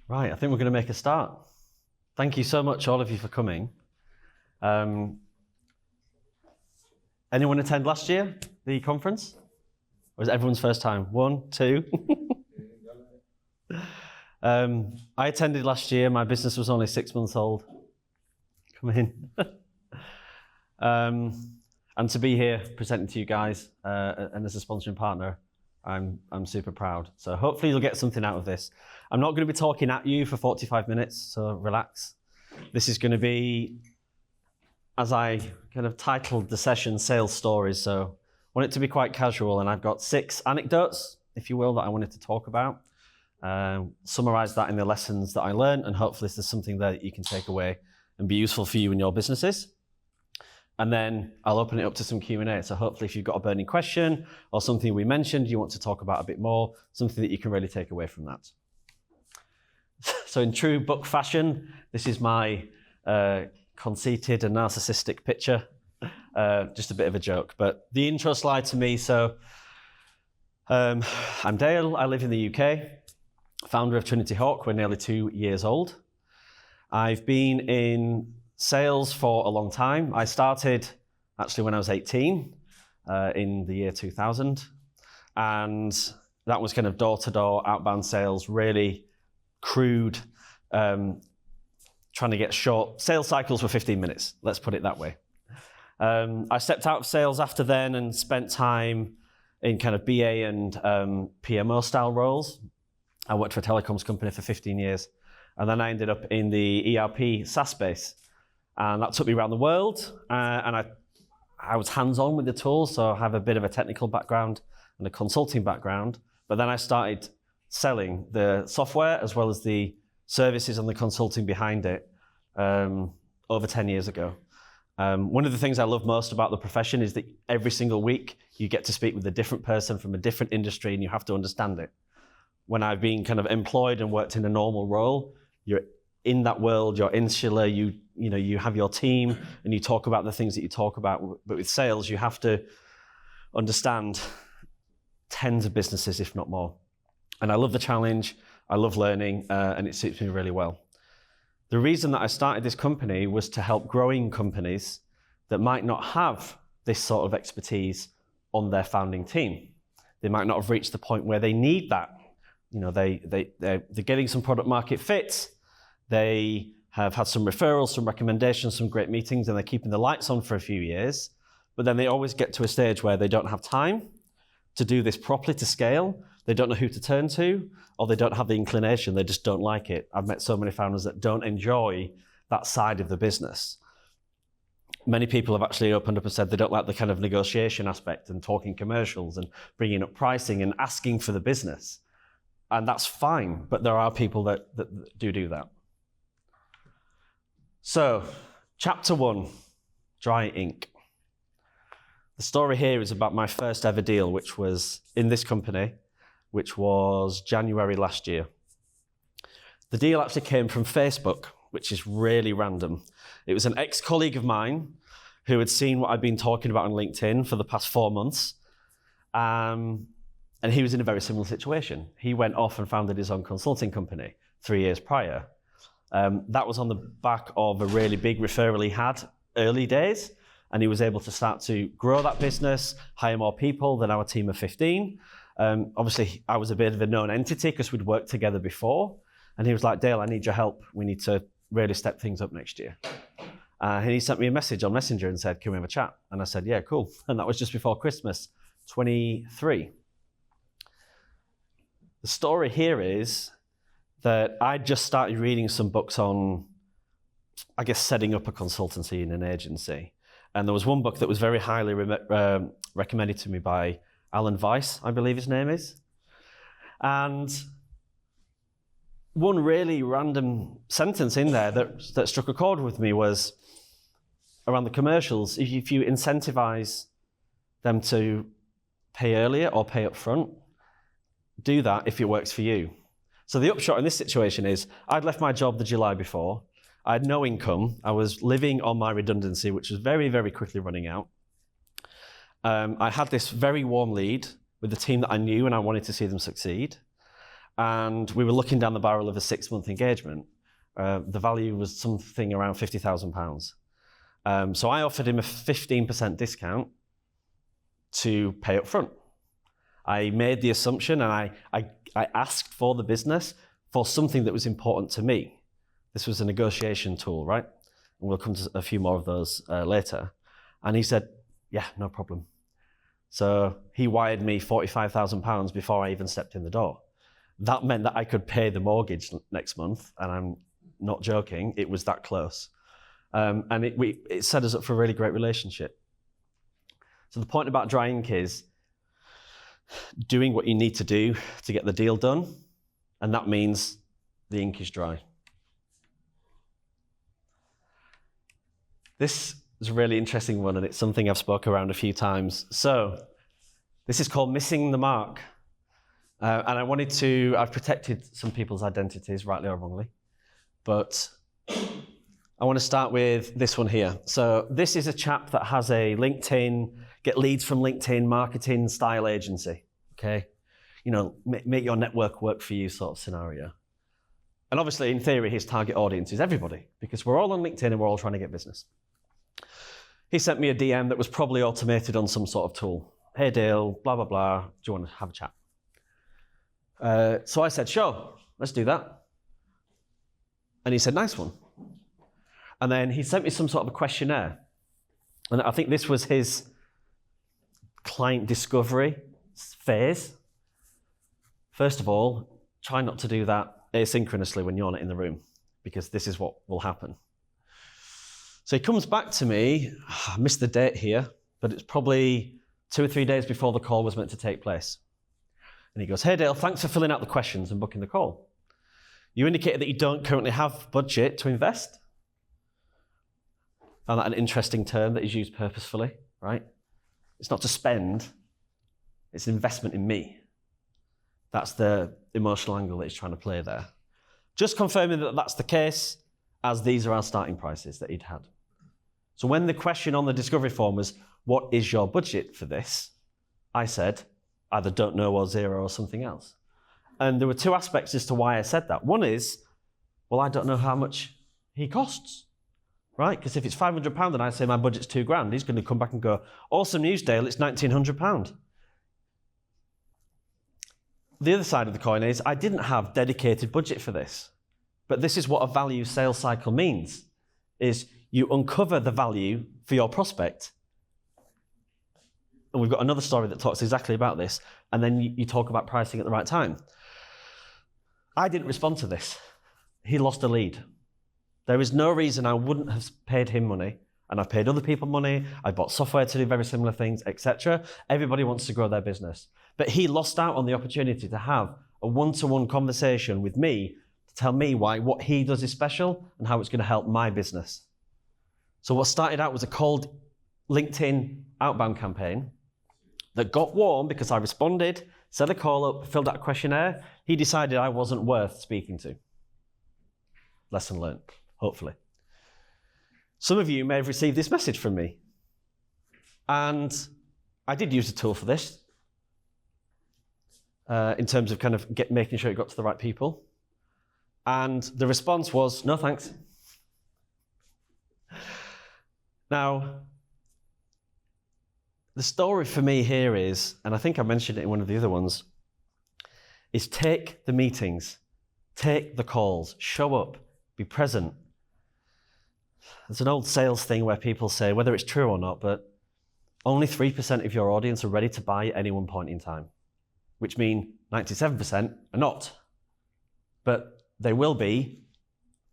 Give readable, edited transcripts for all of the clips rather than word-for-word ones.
Right, I think we're going to make a start. Thank you so much, all of you, for coming. Anyone attend last year, the conference? Or was it everyone's first time? 1, 2? I attended last year. My business was only 6 months old. Come in. And to be here presenting to you guys and as a sponsoring partner, I'm super proud. So hopefully you'll get something out of this. I'm not going to be talking at you for 45 minutes, so relax. This is going to be, as I kind of titled the session, Sales Stories. So I want it to be quite casual, and I've got 6 anecdotes, if you will, that I wanted to talk about. Summarize that in the lessons that I learned, and hopefully this is something that you can take away and be useful for you in your businesses. And then I'll open it up to some Q&A. So hopefully if you've got a burning question or something we mentioned you want to talk about a bit more, something that you can really take away from that. So in true book fashion, this is my conceited and narcissistic picture. Just a bit of a joke, but the intro slide to me. So I'm Dale, I live in the UK, founder of TrinityHawk. We're nearly 2 years old. I've been in sales for a long time. I started actually when I was 18 in the year 2000. And that was kind of door-to-door outbound sales, really crude, trying to get short. Sales cycles were 15 minutes, let's put it that way. I stepped out of sales after then and spent time in kind of BA and PMO style roles. I worked for a telecoms company for 15 years. And then I ended up in the ERP SaaS space. And that took me around the world. And I was hands-on with the tools, so I have a bit of a technical background and a consulting background. But then I started selling the software as well as the services and the consulting behind it over 10 years ago. One of the things I love most about the profession is that every single week you get to speak with a different person from a different industry and you have to understand it. When I've been kind of employed and worked in a normal role, you're in that world, you're insular, you have your team and you talk about the things that you talk about. But with sales, you have to understand tens of businesses, if not more. And I love the challenge, I love learning, and it suits me really well. The reason that I started this company was to help growing companies that might not have this sort of expertise on their founding team. They might not have reached the point where they need that. They're getting some product market fit. They have had some referrals, some recommendations, some great meetings, and they're keeping the lights on for a few years. But then they always get to a stage where they don't have time to do this properly, to scale. They don't know who to turn to, or they don't have the inclination. They just don't like it. I've met so many founders that don't enjoy that side of the business. Many people have actually opened up and said they don't like the kind of negotiation aspect and talking commercials and bringing up pricing and asking for the business. And that's fine, but there are people that do that. So, chapter 1, dry ink. The story here is about my first ever deal, which was in this company, which was January last year. The deal actually came from Facebook, which is really random. It was an ex-colleague of mine who had seen what I'd been talking about on LinkedIn for the past 4 months. And he was in a very similar situation. He went off and founded his own consulting company 3 years prior. That was on the back of a really big referral he had early days, and he was able to start to grow that business, hire more people than our team of 15. Obviously, I was a bit of a known entity because we'd worked together before, and he was like, Dale, I need your help. We need to really step things up next year. And he sent me a message on Messenger and said, can we have a chat? And I said, yeah, cool. And that was just before Christmas, 23. The story here is that I just started reading some books on, I guess, setting up a consultancy in an agency. And there was one book that was very highly recommended to me by Alan Weiss, I believe his name is. And one really random sentence in there that struck a chord with me was around the commercials. If you incentivize them to pay earlier or pay up front, do that if it works for you. So the upshot in this situation is I'd left my job the July before. I had no income. I was living on my redundancy, which was very, very quickly running out. I had this very warm lead with the team that I knew and I wanted to see them succeed. and we were looking down the barrel of a 6-month engagement. The value was something around £50,000. So I offered him a 15% discount to pay up front. I made the assumption, and I asked for the business for something that was important to me. This was a negotiation tool, right? And we'll come to a few more of those later. And he said, yeah, no problem. So he wired me £45,000 before I even stepped in the door. That meant that I could pay the mortgage next month, and I'm not joking, it was that close. And it set us up for a really great relationship. So the point about dry ink is doing what you need to do to get the deal done, and that means the ink is dry. This is a really interesting one, and it's something I've spoke around a few times. So this is called missing the mark. And I've protected some people's identities, rightly or wrongly, but I want to start with this one here. So this is a chap that has a LinkedIn, get leads from LinkedIn marketing style agency, okay? You know, make your network work for you sort of scenario. And obviously, in theory, his target audience is everybody, because we're all on LinkedIn and we're all trying to get business. He sent me a DM that was probably automated on some sort of tool. Hey Dale, blah, blah, blah, do you want to have a chat? So I said, sure, let's do that. And he said, nice one. And then he sent me some sort of a questionnaire. And I think this was his client discovery phase. First of all, try not to do that asynchronously when you're not in the room, because this is what will happen. So he comes back to me, I missed the date here, but it's probably 2 or 3 days before the call was meant to take place. And he goes, hey Dale, thanks for filling out the questions and booking the call. You indicated that you don't currently have budget to invest. Found that an interesting term that is used purposefully, right? It's not to spend, it's an investment in me. That's the emotional angle that he's trying to play there. Just confirming that that's the case, as these are our starting prices that he'd had. So when the question on the discovery form was, what is your budget for this? I said, either don't know or zero or something else. And there were 2 aspects as to why I said that. One is, well, I don't know how much he costs, right? Because if it's £500 and I say my budget's £2,000, he's going to come back and go, awesome news, Dale, it's £1,900. The other side of the coin is, I didn't have dedicated budget for this. But this is what a value sales cycle means, is you uncover the value for your prospect. And we've got another story that talks exactly about this. And then you talk about pricing at the right time. I didn't respond to this. He lost a lead. There is no reason I wouldn't have paid him money. And I've paid other people money. I bought software to do very similar things, etc. Everybody wants to grow their business. But he lost out on the opportunity to have a one-to-one conversation with me to tell me why what he does is special and how it's going to help my business. So what started out was a cold LinkedIn outbound campaign that got warm because I responded, set a call up, filled out a questionnaire. He decided I wasn't worth speaking to. Lesson learned, hopefully. Some of you may have received this message from me. And I did use a tool for this in terms of kind of making sure it got to the right people. And the response was, no thanks. Now, the story for me here is, and I think I mentioned it in one of the other ones, is take the meetings, take the calls, show up, be present. There's an old sales thing where people say, whether it's true or not, but only 3% of your audience are ready to buy at any one point in time, which means 97% are not. But they will be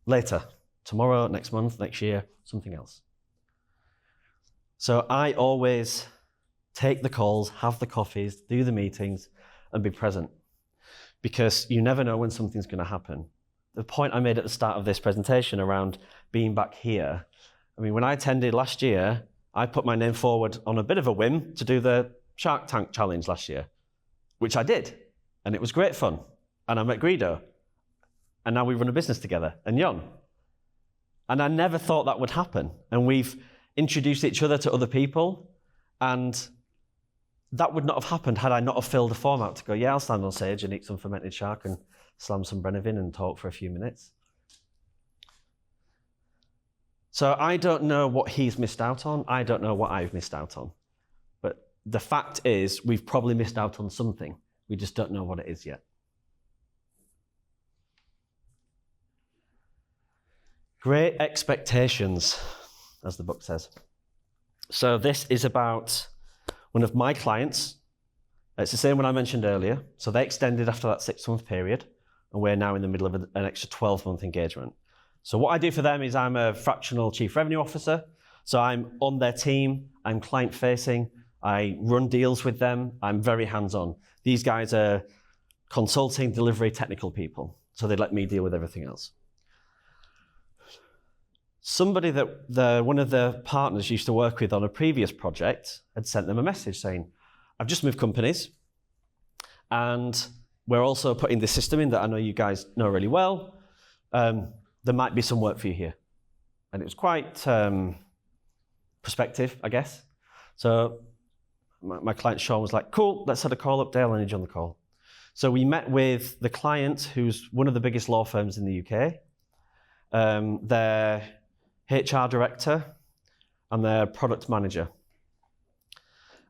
later, tomorrow, next month, next year, something else. So I always take the calls, have the coffees, do the meetings, and be present, because you never know when something's going to happen. The point I made at the start of this presentation around being back here, I mean, when I attended last year, I put my name forward on a bit of a whim to do the Shark Tank Challenge last year, which I did, and it was great fun. And I met Guido, and now we run a business together, and Jon. And I never thought that would happen. And we've introduced each other to other people, and that would not have happened had I not have filled a form out to go, yeah, I'll stand on stage and eat some fermented shark and slam some Brennivin and talk for a few minutes. So I don't know what he's missed out on. I don't know what I've missed out on. But the fact is, we've probably missed out on something. We just don't know what it is yet. Great expectations, as the book says. So this is about one of my clients. It's the same one I mentioned earlier. So they extended after that 6-month period, and we're now in the middle of an extra 12-month engagement. So what I do for them is I'm a fractional chief revenue officer. So I'm on their team, I'm client-facing, I run deals with them, I'm very hands-on. These guys are consulting, delivery, technical people. So they let me deal with everything else. Somebody that one of the partners used to work with on a previous project had sent them a message saying, I've just moved companies, and we're also putting this system in that I know you guys know really well. There might be some work for you here. And it was quite prospective, I guess. So my client Sean was like, cool, let's set a call up. Dale, I need you on the call. So we met with the client, who's one of the biggest law firms in the UK, their HR director, and their product manager.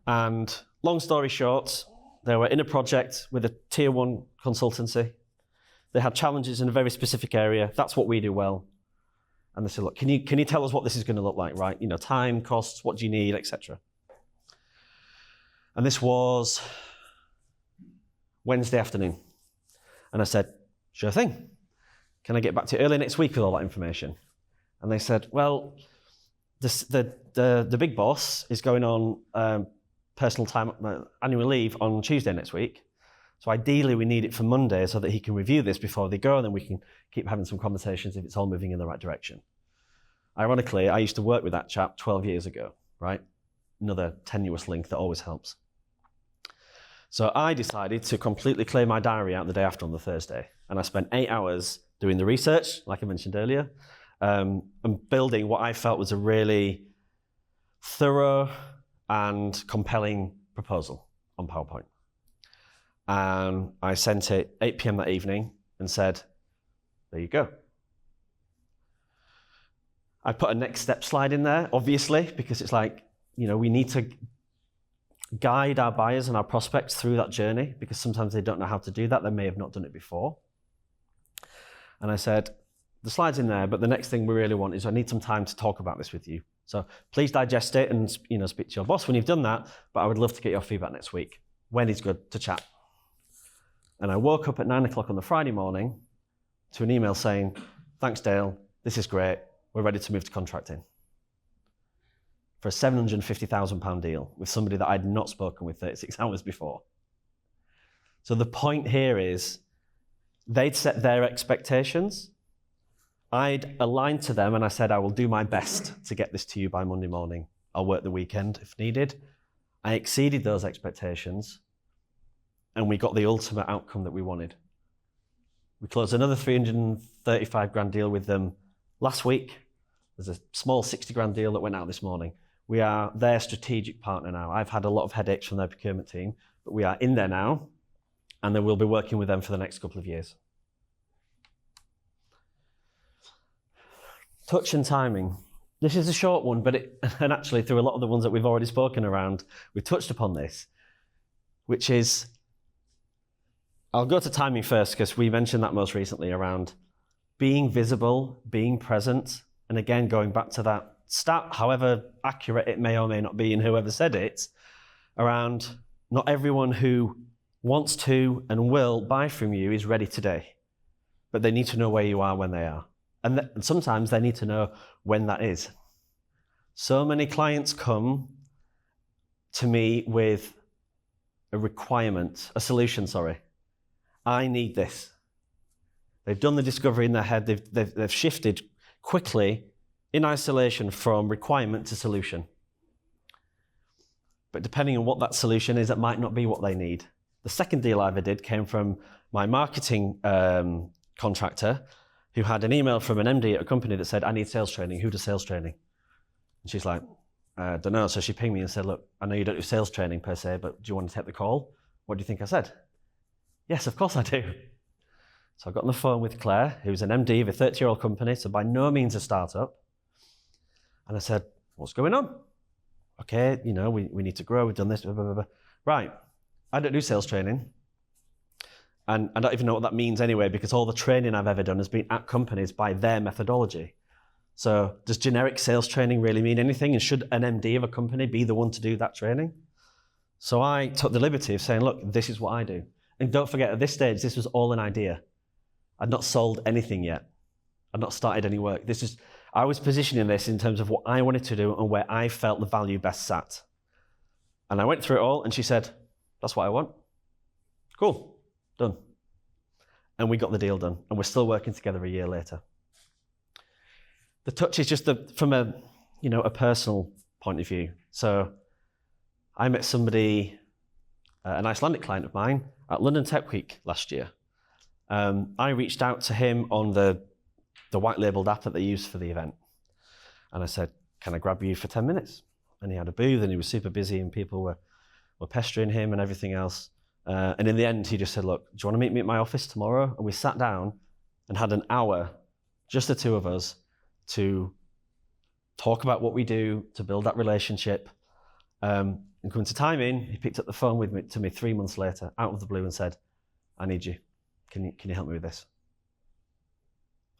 And long story short, they were in a project with a tier 1 consultancy. They had challenges in a very specific area. That's what we do well. And they said, look, can you tell us what this is going to look like, right? You know, time, costs, what do you need, etc. And this was Wednesday afternoon. And I said, sure thing. Can I get back to you early next week with all that information? And they said, well, the big boss is going on personal time, annual leave on Tuesday next week. So ideally, we need it for Monday so that he can review this before they go, and then we can keep having some conversations if it's all moving in the right direction. Ironically, I used to work with that chap 12 years ago, right? Another tenuous link that always helps. So I decided to completely clear my diary out the day after on the Thursday, and I spent 8 hours doing the research, like I mentioned earlier, and building what I felt was a really thorough and compelling proposal on PowerPoint. And I sent it 8 p.m. that evening and said, there you go. I put a next step slide in there, obviously, because it's like, you know, we need to guide our buyers and our prospects through that journey, because sometimes they don't know how to do that. They may have not done it before. And I said, the slide's in there, but the next thing we really want is I need some time to talk about this with you. So please digest it and, you know, speak to your boss when you've done that, but I would love to get your feedback next week. When is good to chat? And I woke up at 9 o'clock on the Friday morning to an email saying, thanks, Dale, this is great. We're ready to move to contracting. For a £750,000 deal with somebody that I'd not spoken with 36 hours before. So the point here is they'd set their expectations. I'd aligned to them and I said, I will do my best to get this to you by Monday morning. I'll work the weekend if needed. I exceeded those expectations, and we got the ultimate outcome that we wanted. We closed another 335 grand deal with them last week. There's a small 60 grand deal that went out this morning. We are their strategic partner now. I've had a lot of headaches from their procurement team, but we are in there now, and then we'll be working with them for the next couple of years. Touch and timing. This is a short one, but and actually through a lot of the ones that we've already spoken around, we've touched upon this, which is, I'll go to timing first because we mentioned that most recently around being visible, being present, and again, going back to that stat, however accurate it may or may not be, and whoever said it, around not everyone who wants to and will buy from you is ready today, but they need to know where you are when they are. And sometimes they need to know when that is. So many clients come to me with a requirement, a solution, sorry. I need this. They've done the discovery in their head. They've shifted quickly in isolation from requirement to solution. But depending on what that solution is, it might not be what they need. The second deal I ever did came from my marketing contractor who had an email from an MD at a company that said, I need sales training. Who does sales training? And she's like, don't know. So she pinged me and said, look, I know you don't do sales training per se, but do you want to take the call? What do you think I said? Yes, of course I do. So I got on the phone with Claire, who's an MD of a 30-year-old company, so by no means a startup. And I said, what's going on? Okay, you know, we need to grow, we've done this, blah, blah, blah, blah. Right, I don't do sales training. And I don't even know what that means anyway, because all the training I've ever done has been at companies by their methodology. So does generic sales training really mean anything? And should an MD of a company be the one to do that training? So I took the liberty of saying, look, this is what I do. And don't forget, at this stage, this was all an idea. I'd not sold anything yet. I'd not started any work. I was positioning this in terms of what I wanted to do and where I felt the value best sat. And I went through it all, and she said, that's what I want. Cool, done. And we got the deal done, and we're still working together a year later. The touch is just from a personal point of view. So I met somebody, an Icelandic client of mine, at London Tech Week last year. I reached out to him on the white labeled app that they used for the event. And I said, can I grab you for 10 minutes? And he had a booth and he was super busy and people were pestering him and everything else. And in the end, he just said, look, do you want to meet me at my office tomorrow? And we sat down and had an hour, just the two of us, to talk about what we do, to build that relationship. And coming to timing, he picked up the phone to me 3 months later, out of the blue, and said, I need you. Can you help me with this?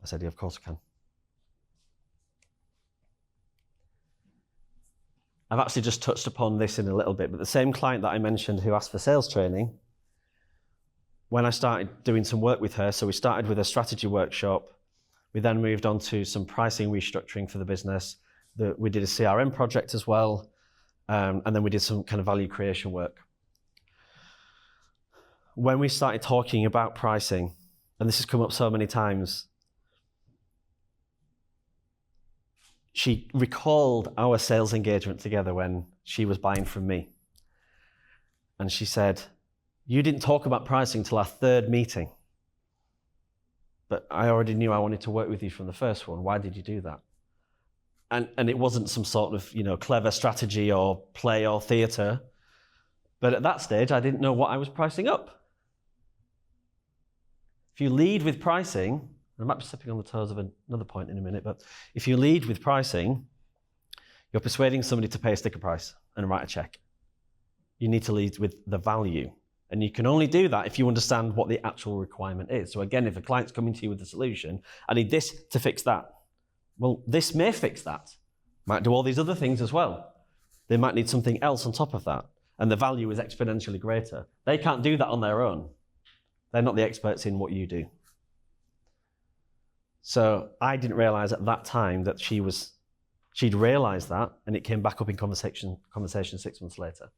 I said, yeah, of course I can. I've actually just touched upon this in a little bit, but the same client that I mentioned who asked for sales training, when I started doing some work with her, so we started with a strategy workshop, we then moved on to some pricing restructuring for the business, we did a CRM project as well, and then we did some kind of value creation work. When we started talking about pricing, and this has come up so many times, she recalled our sales engagement together when she was buying from me. And she said, you didn't talk about pricing till our third meeting, but I already knew I wanted to work with you from the first one. Why did you do that? And it wasn't some sort of clever strategy or play or theatre, but at that stage, I didn't know what I was pricing up. If you lead with pricing, I might be stepping on the toes of another point in a minute, but if you lead with pricing, you're persuading somebody to pay a sticker price and write a check. You need to lead with the value. And you can only do that if you understand what the actual requirement is. So again, if a client's coming to you with a solution, I need this to fix that. Well, this may fix that. Might do all these other things as well. They might need something else on top of that. And the value is exponentially greater. They can't do that on their own. They're not the experts in what you do. So I didn't realize at that time that she'd realized that, and it came back up in conversation 6 months later.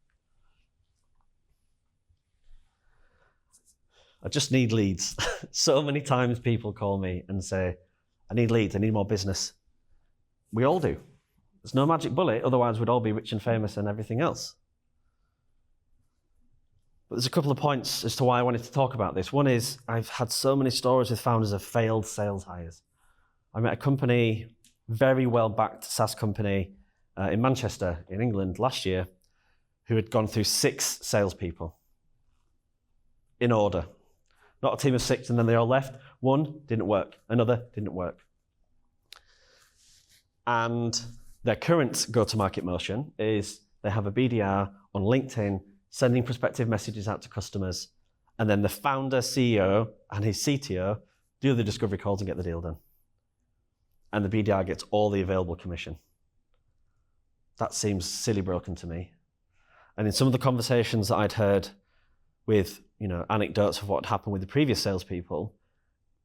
I just need leads. So many times people call me and say, I need leads, I need more business. We all do. There's no magic bullet, otherwise we'd all be rich and famous and everything else. But there's a couple of points as to why I wanted to talk about this. One is I've had so many stories with founders of failed sales hires. I met a company, very well-backed SaaS company in Manchester, in England last year, who had gone through 6 salespeople in order. Not a team of 6 and then they all left. One didn't work, another didn't work. And their current go-to-market motion is they have a BDR on LinkedIn sending prospective messages out to customers, and then the founder, CEO, and his CTO do the discovery calls and get the deal done. And the BDR gets all the available commission. That seems silly broken to me. And in some of the conversations that I'd heard with anecdotes of what happened with the previous salespeople,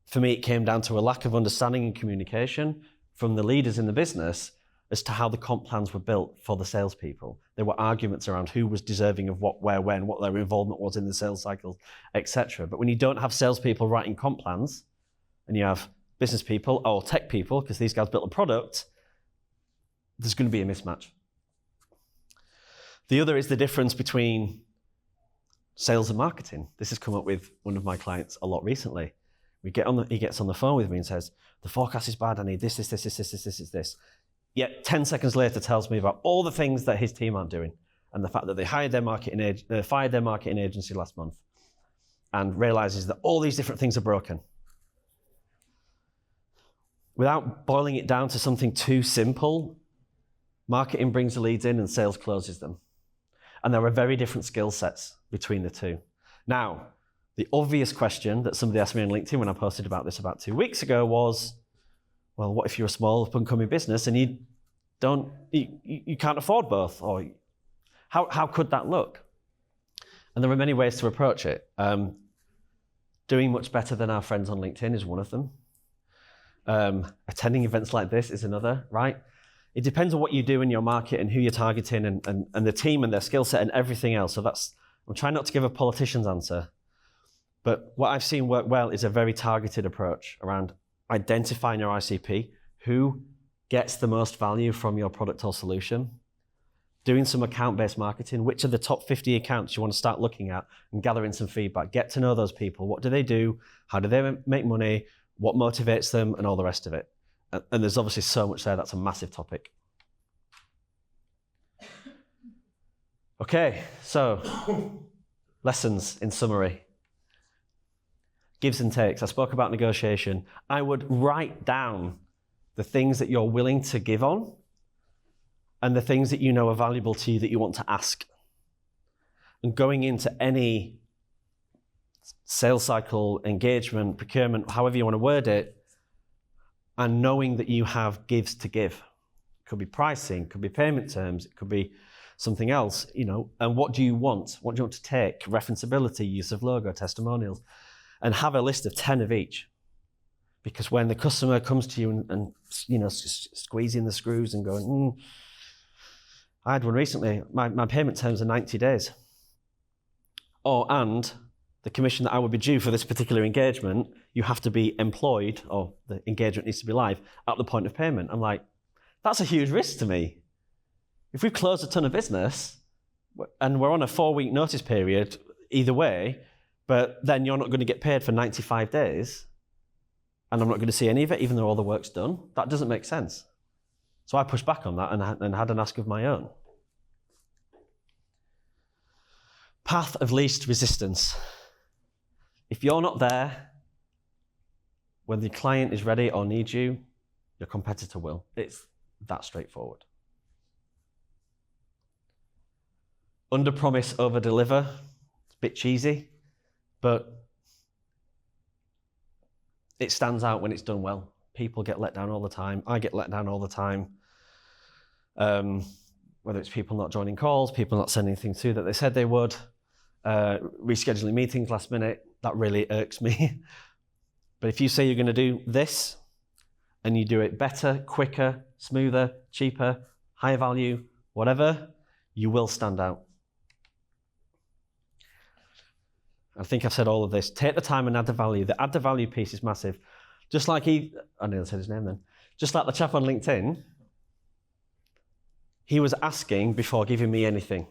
for me it came down to a lack of understanding and communication from the leaders in the business as to how the comp plans were built for the salespeople. There were arguments around who was deserving of what, where, when, what their involvement was in the sales cycle, etc. But when you don't have salespeople writing comp plans, and you have business people or tech people, because these guys built a product, there's going to be a mismatch. The other is the difference between sales and marketing. This has come up with one of my clients a lot recently. He gets on the phone with me and says, the forecast is bad, I need this. Yet 10 seconds later tells me about all the things that his team aren't doing, and the fact that they fired their marketing agency last month, and realizes that all these different things are broken. Without boiling it down to something too simple, marketing brings the leads in and sales closes them. And there are very different skill sets between the two. Now, the obvious question that somebody asked me on LinkedIn when I posted about this about 2 weeks ago was, well, what if you're a small up-and-coming business and you can't afford both? Or how could that look? And there are many ways to approach it. Doing much better than our friends on LinkedIn is one of them. Attending events like this is another, right? It depends on what you do in your market and who you're targeting and the team and their skill set and everything else. So I'm trying not to give a politician's answer, but what I've seen work well is a very targeted approach around identifying your ICP, who gets the most value from your product or solution, doing some account-based marketing, which are the top 50 accounts you want to start looking at and gathering some feedback, get to know those people. What do they do? How do they make money? What motivates them, and all the rest of it. And there's obviously so much there. That's a massive topic. Okay, so lessons in summary. Gives and takes. I spoke about negotiation. I would write down the things that you're willing to give on and the things that you know are valuable to you that you want to ask. And going into any sales cycle, engagement, procurement, however you want to word it, and knowing that you have gives to give. It could be pricing, it could be payment terms, it could be something else, and what do you want? What do you want to take? Referenceability, use of logo, testimonials, and have a list of 10 of each. Because when the customer comes to you and squeezing the screws and going, I had one recently, my payment terms are 90 days. And the commission that I would be due for this particular engagement, you have to be employed, or the engagement needs to be live at the point of payment. I'm like, that's a huge risk to me. If we've closed a ton of business and we're on a 4-week notice period, either way, but then you're not going to get paid for 95 days, and I'm not going to see any of it, even though all the work's done, that doesn't make sense. So I pushed back on that and had an ask of my own. Path of least resistance. If you're not there, when the client is ready or needs you, your competitor will. It's that straightforward. Under promise, over deliver. It's a bit cheesy, but it stands out when it's done well. People get let down all the time. I get let down all the time. Whether it's people not joining calls, people not sending things through that they said they would, rescheduling meetings last minute, that really irks me. But if you say you're going to do this, and you do it better, quicker, smoother, cheaper, higher value, whatever, you will stand out. I think I've said all of this. Take the time and add the value. The add the value piece is massive. Just like I nearly said his name then. Just like the chap on LinkedIn, he was asking before giving me anything.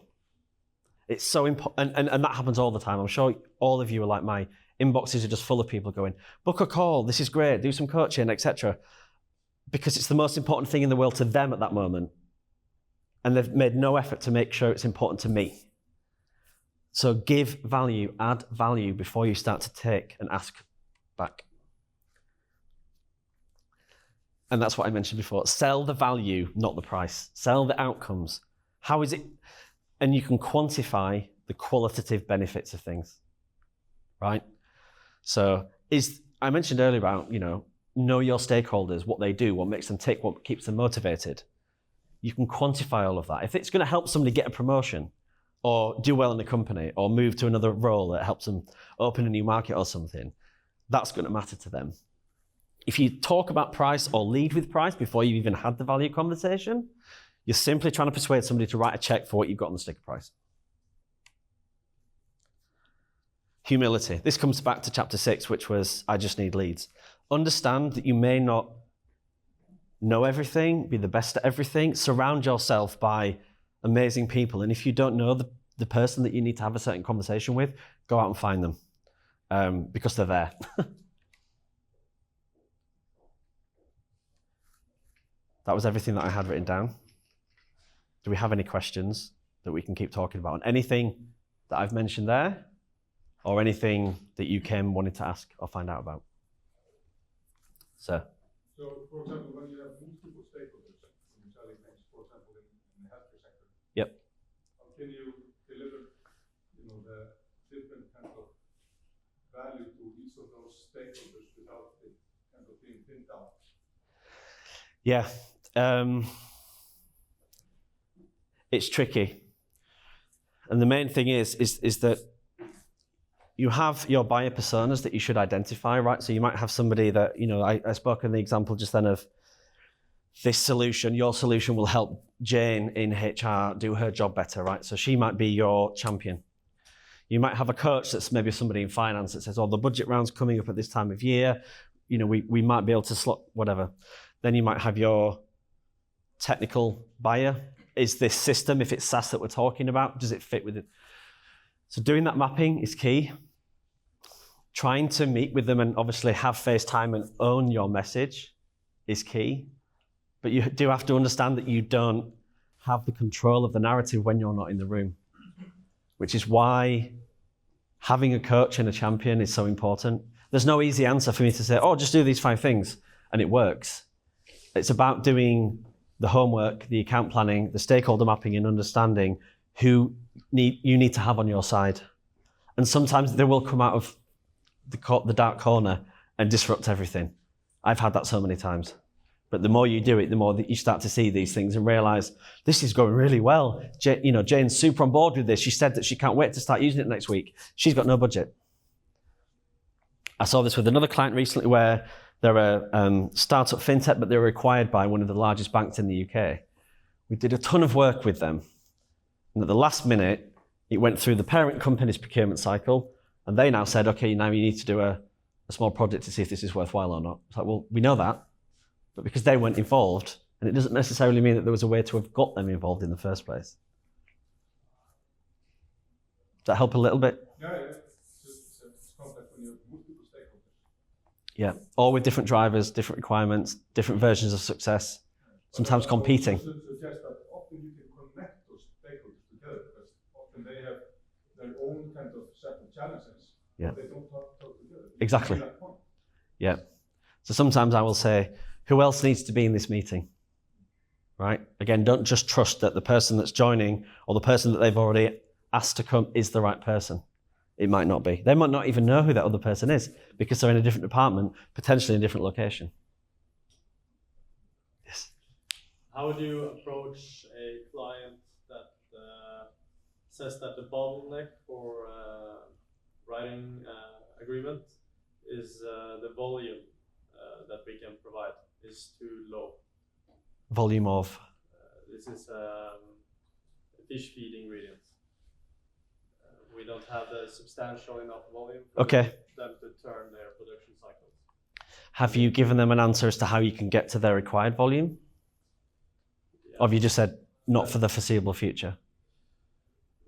It's so important, and that happens all the time. I'm sure all of you are like my inboxes are just full of people going, book a call, this is great, do some coaching, etc. Because it's the most important thing in the world to them at that moment. And they've made no effort to make sure it's important to me. So give value, add value before you start to take and ask back. And that's what I mentioned before. Sell the value, not the price. Sell the outcomes. How is it? And you can quantify the qualitative benefits of things, right? So I mentioned earlier about, know your stakeholders, what they do, what makes them tick, what keeps them motivated. You can quantify all of that. If it's going to help somebody get a promotion or do well in the company or move to another role that helps them open a new market or something, that's going to matter to them. If you talk about price or lead with price before you've even had the value conversation, you're simply trying to persuade somebody to write a check for what you've got on the sticker price. Humility. This comes back to chapter 6, which was, I just need leads. Understand that you may not know everything, be the best at everything. Surround yourself by amazing people. And if you don't know the person that you need to have a certain conversation with, go out and find them because they're there. that was everything that I had written down. Do we have any questions that we can keep talking about? And anything that I've mentioned there, or anything that you came wanting to ask or find out about? So, for example, when you have multiple stakeholders in selling things, for example, in the healthcare sector, yep. How can you deliver, the different kind of value to each of those stakeholders without it kind of being pinned down? Yeah, it's tricky, and the main thing is that you have your buyer personas that you should identify, right? So you might have somebody that, I spoke in the example just then of this solution, your solution will help Jane in HR do her job better, right? So she might be your champion. You might have a coach that's maybe somebody in finance that says, the budget round's coming up at this time of year. We might be able to slot whatever. Then you might have your technical buyer. Is this system, if it's SaaS that we're talking about, does it fit with it? So doing that mapping is key. Trying to meet with them and obviously have FaceTime and own your message is key. But you do have to understand that you don't have the control of the narrative when you're not in the room, which is why having a coach and a champion is so important. There's no easy answer for me to say, just do these 5 things and it works. It's about doing the homework, the account planning, the stakeholder mapping, and understanding who you need to have on your side. And sometimes they will come out of the dark corner and disrupt everything. I've had that so many times. But the more you do it, the more that you start to see these things and realize this is going really well. Jane's super on board with this. She said that she can't wait to start using it next week. She's got no budget. I saw this with another client recently where they're a startup fintech, but they were acquired by one of the largest banks in the UK. We did a ton of work with them. And at the last minute, it went through the parent company's procurement cycle. And they now said, okay, now you need to do a small project to see if this is worthwhile or not. It's like, well, we know that, but because they weren't involved, and it doesn't necessarily mean that there was a way to have got them involved in the first place. Does that help a little bit? Yeah. It's complex when you have multiple stakeholders. Yeah, all with different drivers, different requirements, different versions of success, sometimes competing. I would suggest that often you can connect those stakeholders together because often they have their own kind of set of challenges. Yeah. They don't talk together. Exactly. Yeah. So sometimes I will say, who else needs to be in this meeting? Right? Again, don't just trust that the person that's joining or the person that they've already asked to come is the right person. It might not be. They might not even know who that other person is because they're in a different department, potentially in a different location. Yes. How would you approach a client that says that the bottleneck for writing agreement is the volume that we can provide is too low? Volume of? This is fish feed ingredients. We don't have the substantial enough volume for them to turn their production cycles. Have you given them an answer as to how you can get to their required volume? Yeah. Or have you just said not for the foreseeable future?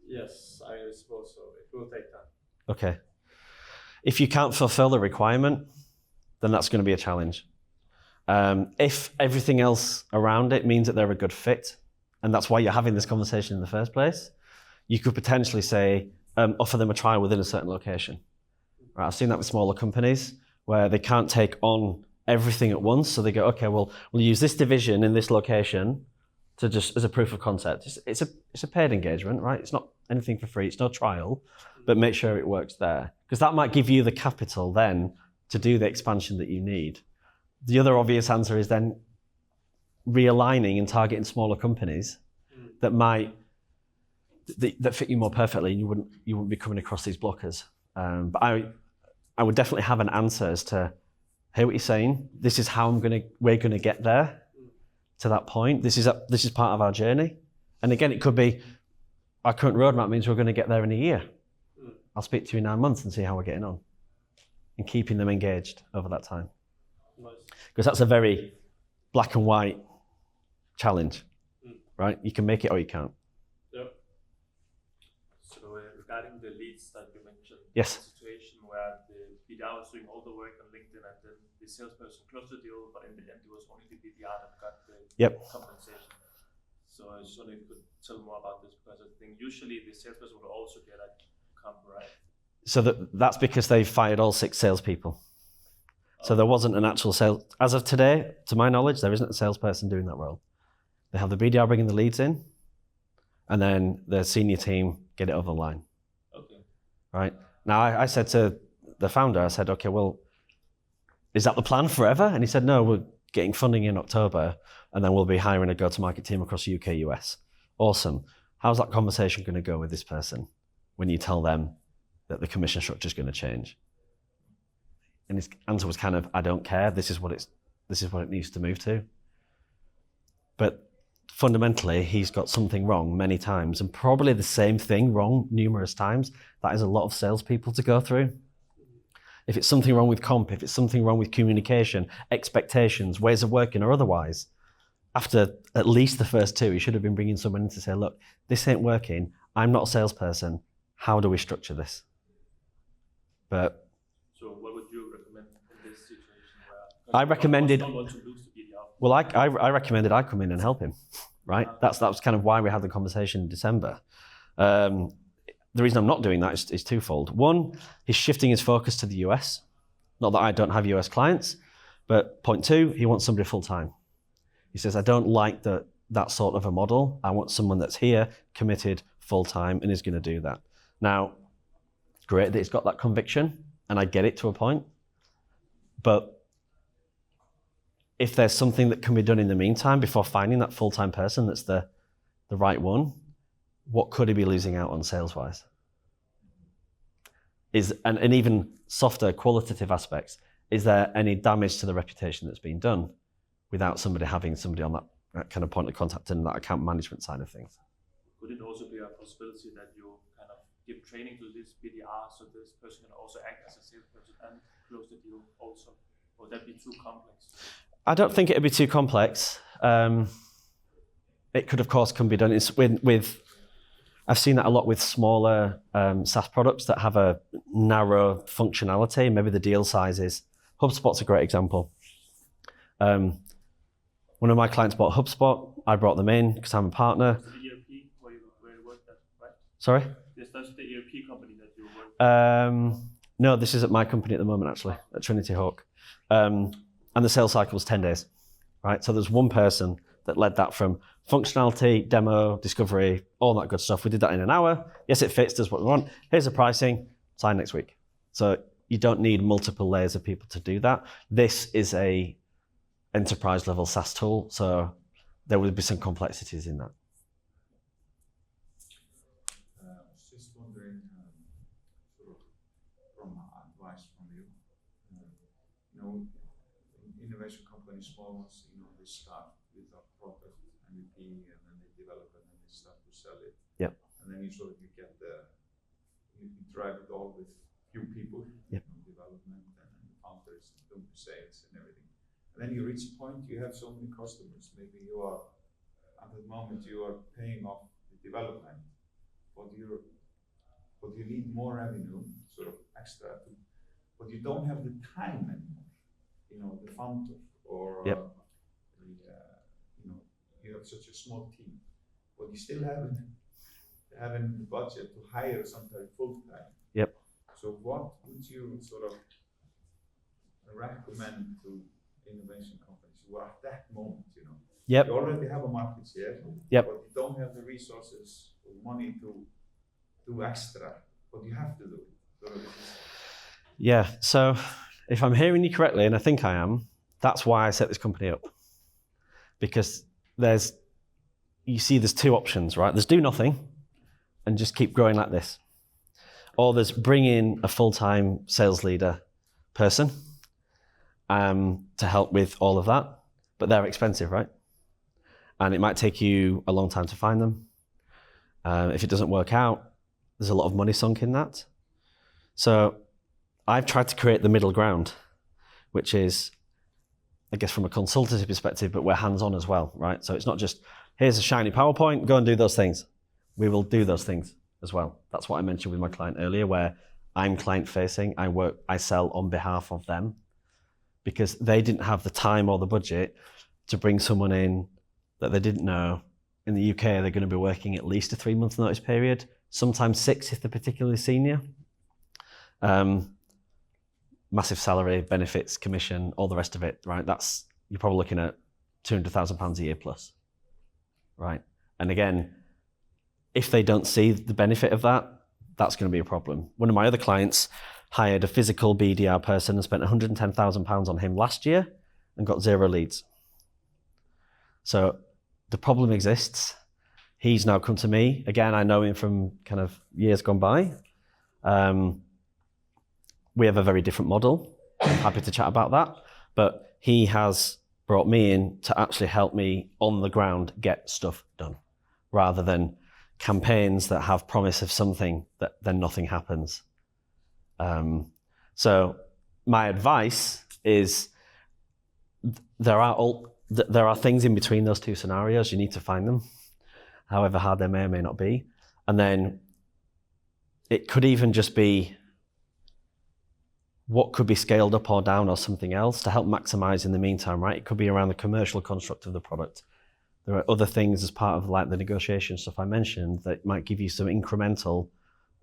Yes, I suppose so. It will take time. Okay. If you can't fulfill the requirement, then that's going to be a challenge. If everything else around it means that they're a good fit, and that's why you're having this conversation in the first place, you could potentially say, offer them a trial within a certain location. Right, I've seen that with smaller companies where they can't take on everything at once. So they go, okay, well, we'll use this division in this location to just as a proof of concept. It's a paid engagement, right? It's not anything for free. It's no trial, but make sure it works there. Because that might give you the capital then to do the expansion that you need. The other obvious answer is then realigning and targeting smaller companies that might that fit you more perfectly, and you wouldn't be coming across these blockers. But I would definitely have an answer as to, hear what you're saying. This is how we're gonna get there to that point. This is part of our journey. And again, it could be our current roadmap means we're going to get there in a year. I'll speak to you in 9 months and see how we're getting on, and keeping them engaged over that time. Because that's a very black and white challenge, right? You can make it or you can't. Yep. So regarding the leads that you mentioned, yes, the situation where the BDR was doing all the work on LinkedIn, and then the salesperson closed the deal, but in the end, it was only the BDR that got the compensation. So I just wonder if you could tell more about this, because I think usually the salesperson would also get a comp, right? So that's because they fired all 6 salespeople. So there wasn't an actual sales. As of today, to my knowledge, there isn't a salesperson doing that role. They have the BDR bringing the leads in, and then the senior team get it over the line. Okay. Right? Now, I said to the founder, I said, okay, well, is that the plan forever? And he said, no, we're getting funding in October, and then we'll be hiring a go-to-market team across the UK, US. Awesome. How's that conversation going to go with this person when you tell them that the commission structure is going to change? And his answer was kind of, I don't care. This is what it needs to move to. But fundamentally, he's got something wrong many times, and probably the same thing wrong numerous times. That is a lot of salespeople to go through. If it's something wrong with comp, if it's something wrong with communication, expectations, ways of working, or otherwise, after at least the first 2, he should have been bringing someone in to say, look, this ain't working. I'm not a salesperson. How do we structure this? But so what would you recommend in this situation? Where I recommended. don't want to lose the BDR? Well, I recommended I come in and help him, right? That was kind of why we had the conversation in December. The reason I'm not doing that is twofold. One, he's shifting his focus to the US. Not that I don't have US clients, but point 2, he wants somebody full-time. He says, I don't like that sort of a model. I want someone that's here, committed, full-time, and is going to do that. Now, great that he's got that conviction, and I get it to a point, but if there's something that can be done in the meantime before finding that full-time person that's the right one, what could he be losing out on sales-wise? And even softer qualitative aspects, is there any damage to the reputation that's been done without having somebody on that kind of point of contact and that account management side of things? Could it also be a possibility that you kind of give training to this BDR so this person can also act as a salesperson and close the deal also? Or would that be too complex? I don't think it would be too complex. It could, of course, be done. It's I've seen that a lot with smaller SaaS products that have a narrow functionality. Maybe the deal sizes. HubSpot's a great example. One of my clients bought HubSpot. I brought them in because I'm a partner. That's the ERP where you work at, right? Sorry? Yes, that's the ERP company that you work at. No, this is at my company at the moment, actually, at TrinityHawk. And the sales cycle was 10 days, right? So there's one person that led that from functionality, demo, discovery, all that good stuff. We did that in an hour. Yes, it fits, does what we want. Here's the pricing, sign next week. So you don't need multiple layers of people to do that. This is a enterprise level SaaS tool, so there will be some complexities in that. I was just wondering, sort of from advice from you, innovation companies, small ones, they start with a product, MVP, and then they develop it and they start to sell it. Yep. And then you drive it all with few people, yep. Development and founders, and sales and everything. And then you reach a point, you have so many customers, maybe you are, at the moment you are paying off the development, but you need more revenue, sort of extra, but you don't have the time anymore. The founder or yep. You have such a small team, but you still haven't the budget to hire somebody full time. Yep. So what would you sort of recommend to innovation companies who are at that moment? Yep. You already have a market share, yep. but you don't have the resources or money to do extra, but you have to do it. Yeah. So if I'm hearing you correctly, and I think I am, that's why I set this company up. Because there's two options, right? There's do nothing and just keep growing like this. Or there's bring in a full-time sales leader person to help with all of that. But they're expensive, right? And it might take you a long time to find them. If it doesn't work out, there's a lot of money sunk in that. So I've tried to create the middle ground, which is, I guess, from a consultancy perspective, but we're hands-on as well, right? So it's not just, here's a shiny PowerPoint, go and do those things. We will do those things as well. That's what I mentioned with my client earlier, where I'm client facing. I sell on behalf of them, because they didn't have the time or the budget to bring someone in that they didn't know. In the UK, they're going to be working at least a 3-month notice period, sometimes 6 if they're particularly senior. Massive salary, benefits, commission, all the rest of it, right? You're probably looking at £200,000 a year plus, right? And again, if they don't see the benefit of that, that's going to be a problem. One of my other clients hired a physical BDR person and spent £110,000 on him last year and got 0 leads. So the problem exists. He's now come to me. Again, I know him from kind of years gone by. We have a very different model. I'm happy to chat about that. But he has brought me in to actually help me on the ground get stuff done, rather than campaigns that have promise of something that then nothing happens. So my advice is there are things in between those two scenarios. You need to find them, however hard they may or may not be. And then it could even just be what could be scaled up or down or something else to help maximize in the meantime, right? It could be around the commercial construct of the product. There are other things as part of like the negotiation stuff I mentioned that might give you some incremental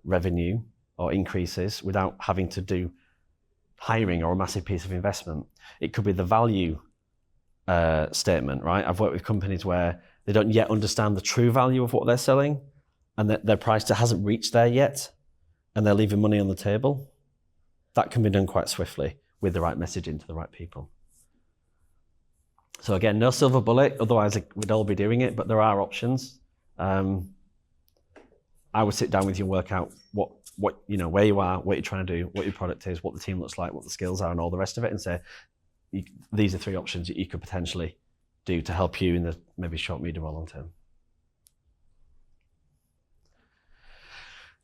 revenue or increases without having to do hiring or a massive piece of investment. It could be the value statement, right? I've worked with companies where they don't yet understand the true value of what they're selling, and that their price hasn't reached there yet, and they're leaving money on the table. That can be done quite swiftly with the right messaging to the right people. So again, no silver bullet, otherwise we'd all be doing it, but there are options. I would sit down with you and work out what where you are, what you're trying to do, what your product is, what the team looks like, what the skills are, and all the rest of it, and say, these are 3 options that you could potentially do to help you in the maybe short, medium, or long term.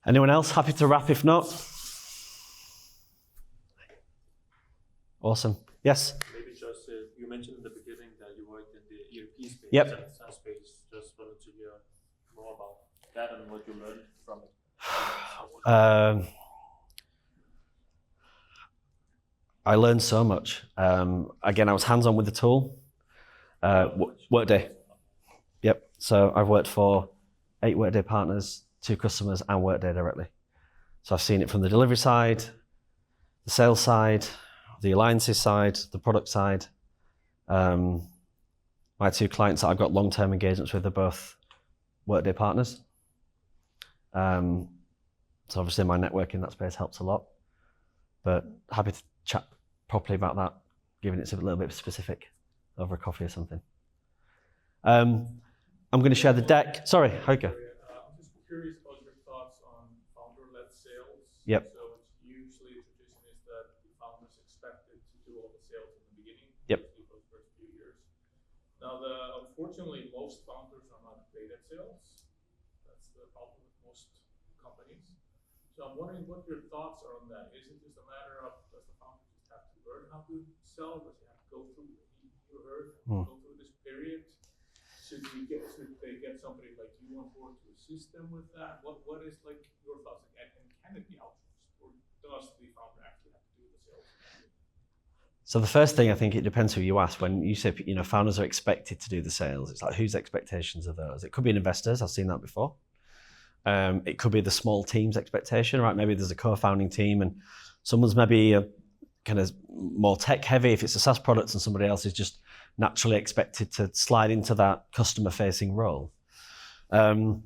Anyone else happy to wrap? If not, awesome. Yes. Maybe just you mentioned in the beginning that you worked in the ERP space. Yep. And SaaS space. Just wanted to hear more about that and what you learned from it. I learned so much. Again, I was hands-on with the tool. Workday. Yep. So I've worked for 8 Workday partners, 2 customers, and Workday directly. So I've seen it from the delivery side, the sales side, the alliances side, the product side. My 2 clients that I've got long-term engagements with are both Workday partners. So obviously my network in that space helps a lot, but happy to chat properly about that, given it's a little bit specific over a coffee or something. I'm going to share the deck. Sorry, Helge. I'm just curious about your thoughts on founder-led sales. Yep. So it's usually the tradition is that the founders expected to do all the sales in the beginning. Yep. For the first few years. Now, unfortunately, most founders are not great at sales. That's the problem with most companies. So I'm wondering what your thoughts are on that. Is it just a matter of, does the founder just have to learn how to sell? Does he have to go through go through this period? Should they get somebody like you on board to assist them with that? What is like your thoughts? And can it be outsourced, or does the founder actually have to do the sales? So the first thing, I think it depends who you ask. When you say, founders are expected to do the sales, it's like, whose expectations are those? It could be an investor's. I've seen that before. It could be the small team's expectation, right? Maybe there's a co-founding team and someone's maybe a kind of more tech heavy if it's a SaaS product, and somebody else is just naturally expected to slide into that customer facing role. There's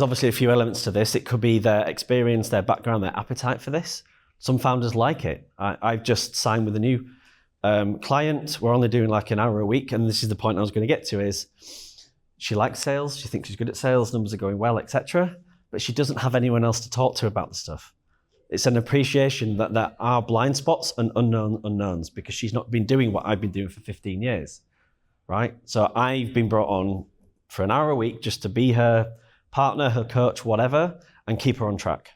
obviously a few elements to this. It could be their experience, their background, their appetite for this. Some founders like it. I've just signed with a new client. We're only doing like an hour a week, and this is the point I was going to get to is, she likes sales, she thinks she's good at sales, numbers are going well, etc. But she doesn't have anyone else to talk to about the stuff. It's an appreciation that there are blind spots and unknowns, because she's not been doing what I've been doing for 15 years, right? So I've been brought on for an hour a week just to be her partner, her coach, whatever, and keep her on track.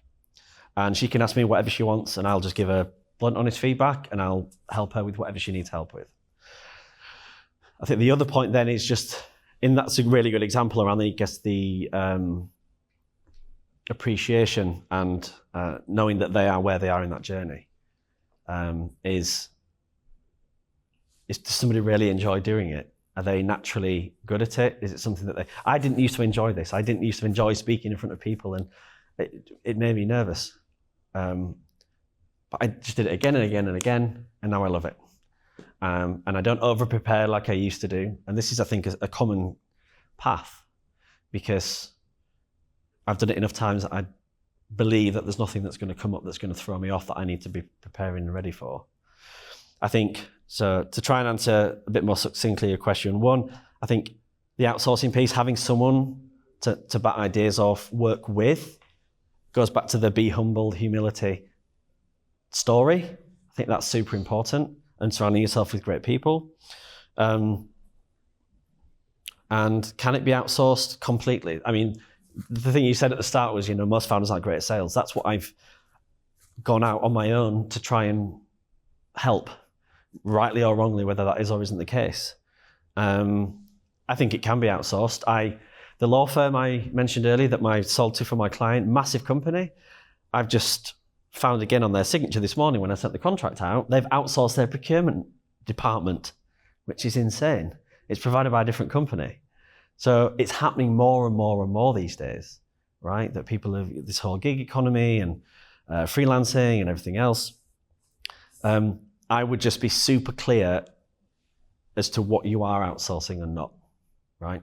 And she can ask me whatever she wants, and I'll just give her blunt, honest feedback, and I'll help her with whatever she needs help with. I think the other point then is just, and that's a really good example around the appreciation and knowing that they are where they are in that journey is does somebody really enjoy doing it? Are they naturally good at it? Is it something that I didn't used to enjoy this. I didn't used to enjoy speaking in front of people, and it made me nervous. But I just did it again and again and again, and now I love it. And I don't over-prepare like I used to do. And this is, I think, a common path, because I've done it enough times that I believe that there's nothing that's going to come up that's going to throw me off that I need to be preparing and ready for. I think, so to try and answer a bit more succinctly your question, one, I think the outsourcing piece, having someone to bat ideas off, work with, goes back to the be humble, humility story. I think that's super important, and surrounding yourself with great people. And can it be outsourced completely? I mean, the thing you said at the start was, most founders aren't great at sales. That's what I've gone out on my own to try and help, rightly or wrongly, whether that is or isn't the case. I think it can be outsourced. The law firm I mentioned earlier that I sold to for my client, massive company, I've just found again on their signature this morning when I sent the contract out, they've outsourced their procurement department, which is insane. It's provided by a different company. So it's happening more and more and more these days, right? That people have this whole gig economy and freelancing and everything else. I would just be super clear as to what you are outsourcing and not, right?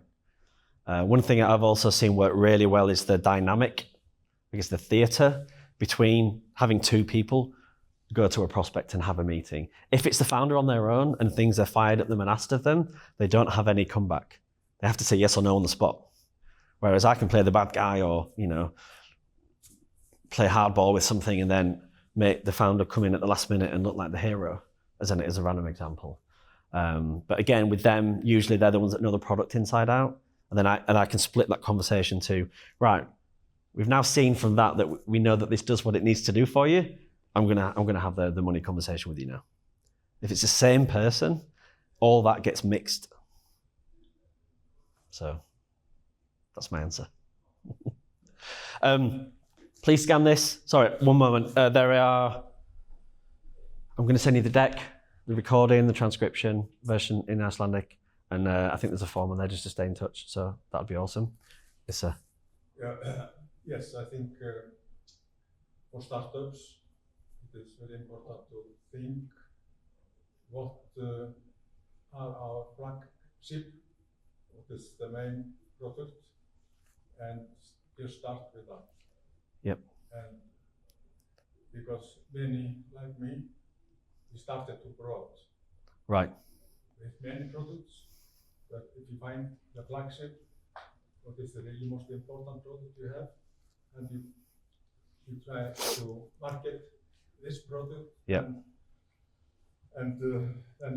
One thing I've also seen work really well is the dynamic, I guess the theatre between having two people go to a prospect and have a meeting. If it's the founder on their own and things are fired at them and asked of them, they don't have any comeback. They have to say yes or no on the spot. Whereas I can play the bad guy or, play hardball with something and then make the founder come in at the last minute and look like the hero, as a random example. But again, with them, usually they're the ones that know the product inside out. And then I can split that conversation to, right, we've now seen from that we know that this does what it needs to do for you. I'm gonna have the money conversation with you now. If it's the same person, all that gets mixed. So that's my answer. Please scan this. Sorry, one moment. I'm going to send you the deck, the recording, the transcription version in Icelandic, and I think there's a form on there just to stay in touch. So that'd be awesome. Yes, sir. Yes, I think for startups, it is very important to think what are our flagship, what is the main product, and just start with that. Yep. And because many, like me, we started too broad. Right. With many products, but if you find the flagship, what is the really most important product you have, and you try to market this product, yep. and then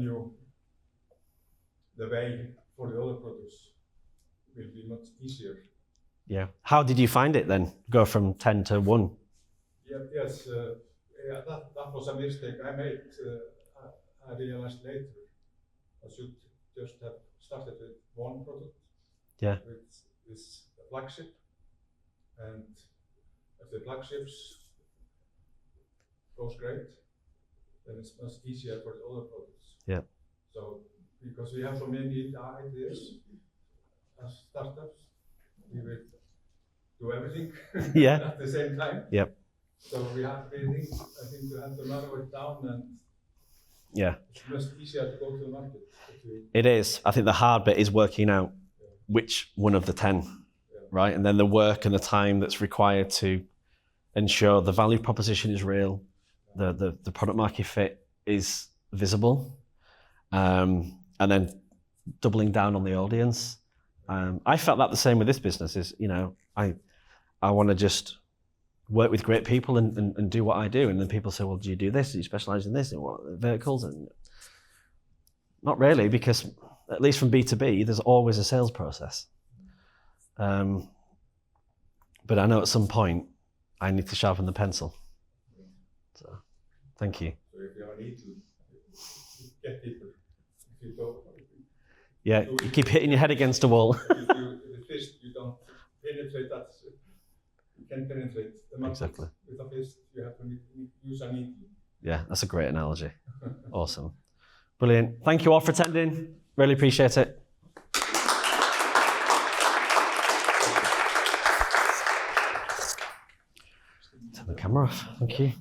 the way for the other products will be much easier. Yeah. How did you find it then? Go from 10 to 1? Yes, that was a mistake I made. I realized later I should just have started with one product. Yeah. With this flagship, and if the flagships goes great, then it's much easier for the other products. Yeah. So because we have so many ideas as startups, we will do everything yeah. at the same time. Yep. So I think to have to narrow it down, and yeah, it's much easier to go to the market. It is. I think the hard bit is working out which one of the 10, right? And then the work and the time that's required to ensure the value proposition is real, the product market fit is visible, and then doubling down on the audience. I felt that the same with this business is, I want to just work with great people and do what I do. And then people say, well, do you do this? Do you specialize in this? And what verticals? And not really, because at least from B2B, there's always a sales process. But I know at some point I need to sharpen the pencil. So, thank you. So if you need to get deeper, if you don't, yeah, you keep hitting your head against a wall. if you don't penetrate that you can penetrate the market. Exactly. With a fist, you have to use a needle. Yeah, that's a great analogy. Awesome. Brilliant. Thank you all for attending. Really appreciate it. Turn the camera off. Thank you.